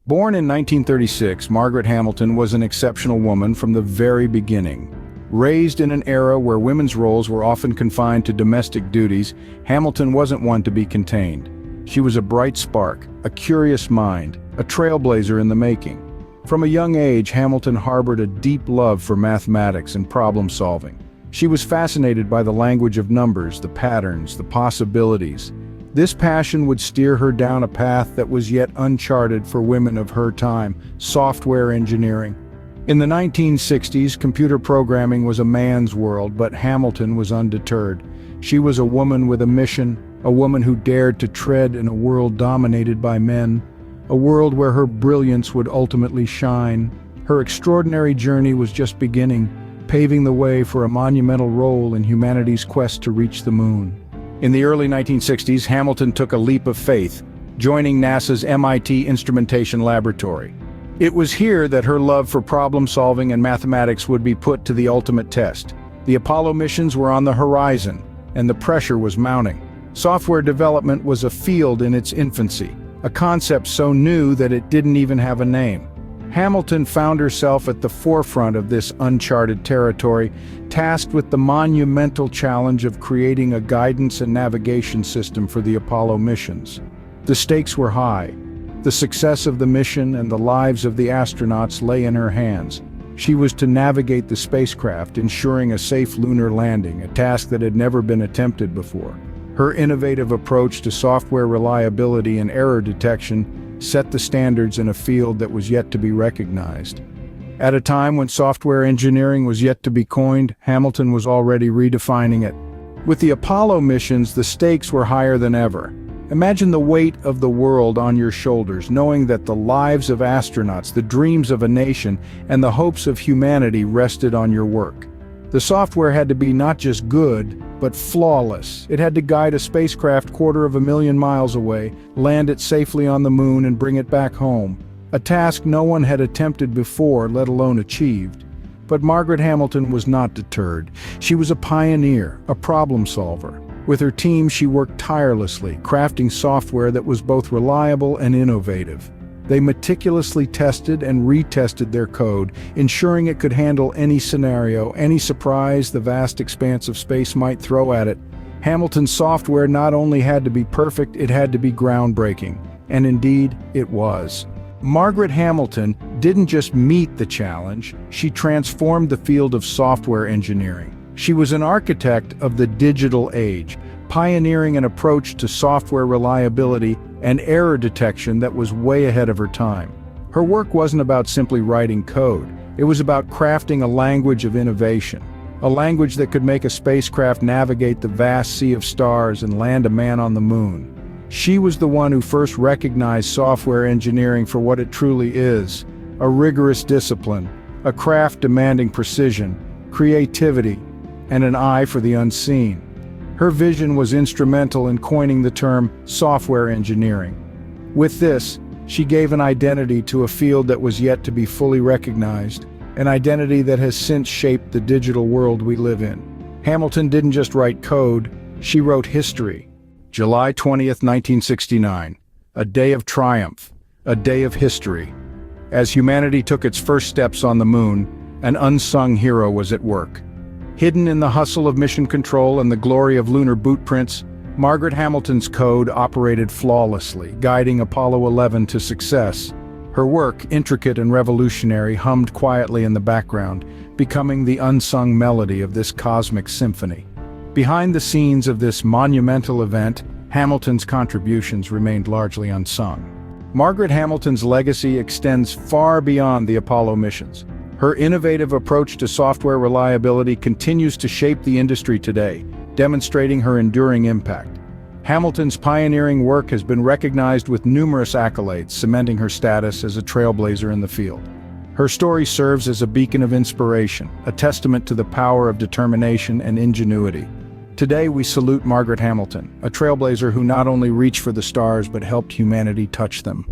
Born in 1936, Margaret Hamilton was an exceptional woman from the very beginning. Raised in an era where women's roles were often confined to domestic duties, Hamilton wasn't one to be contained. She was a bright spark, a curious mind, a trailblazer in the making. From a young age, Hamilton harbored a deep love for mathematics and problem-solving. She was fascinated by the language of numbers, the patterns, the possibilities. This passion would steer her down a path that was yet uncharted for women of her time: software engineering. In the 1960s, computer programming was a man's world, but Hamilton was undeterred. She was a woman with a mission, a woman who dared to tread in a world dominated by men, a world where her brilliance would ultimately shine. Her extraordinary journey was just beginning, paving the way for a monumental role in humanity's quest to reach the moon. In the early 1960s, Hamilton took a leap of faith, joining NASA's MIT Instrumentation Laboratory. It was here that her love for problem-solving and mathematics would be put to the ultimate test. The Apollo missions were on the horizon, and the pressure was mounting. Software development was a field in its infancy, a concept so new that it didn't even have a name. Hamilton found herself at the forefront of this uncharted territory, tasked with the monumental challenge of creating a guidance and navigation system for the Apollo missions. The stakes were high. The success of the mission and the lives of the astronauts lay in her hands. She was to navigate the spacecraft, ensuring a safe lunar landing, a task that had never been attempted before. Her innovative approach to software reliability and error detection set the standards in a field that was yet to be recognized. At a time when software engineering was yet to be coined, Hamilton was already redefining it. With the Apollo missions, the stakes were higher than ever. Imagine the weight of the world on your shoulders, knowing that the lives of astronauts, the dreams of a nation, and the hopes of humanity rested on your work. The software had to be not just good, but flawless. It had to guide a spacecraft 250,000 miles away, land it safely on the moon, and bring it back home. A task no one had attempted before, let alone achieved. But Margaret Hamilton was not deterred. She was a pioneer, a problem solver. With her team, she worked tirelessly, crafting software that was both reliable and innovative. They meticulously tested and retested their code, ensuring it could handle any scenario, any surprise the vast expanse of space might throw at it. Hamilton's software not only had to be perfect, it had to be groundbreaking. And indeed, it was. Margaret Hamilton didn't just meet the challenge, she transformed the field of software engineering. She was an architect of the digital age, pioneering an approach to software reliability and error detection that was way ahead of her time. Her work wasn't about simply writing code. It was about crafting a language of innovation, a language that could make a spacecraft navigate the vast sea of stars and land a man on the moon. She was the one who first recognized software engineering for what it truly is: a rigorous discipline, a craft demanding precision, creativity, and an eye for the unseen. Her vision was instrumental in coining the term software engineering. With this, she gave an identity to a field that was yet to be fully recognized, an identity that has since shaped the digital world we live in. Hamilton didn't just write code, she wrote history. July 20th, 1969, a day of triumph, a day of history. As humanity took its first steps on the moon, an unsung hero was at work. Hidden in the hustle of mission control and the glory of lunar bootprints, Margaret Hamilton's code operated flawlessly, guiding Apollo 11 to success. Her work, intricate and revolutionary, hummed quietly in the background, becoming the unsung melody of this cosmic symphony. Behind the scenes of this monumental event, Hamilton's contributions remained largely unsung. Margaret Hamilton's legacy extends far beyond the Apollo missions. Her innovative approach to software reliability continues to shape the industry today, demonstrating her enduring impact. Hamilton's pioneering work has been recognized with numerous accolades, cementing her status as a trailblazer in the field. Her story serves as a beacon of inspiration, a testament to the power of determination and ingenuity. Today we salute Margaret Hamilton, a trailblazer who not only reached for the stars but helped humanity touch them.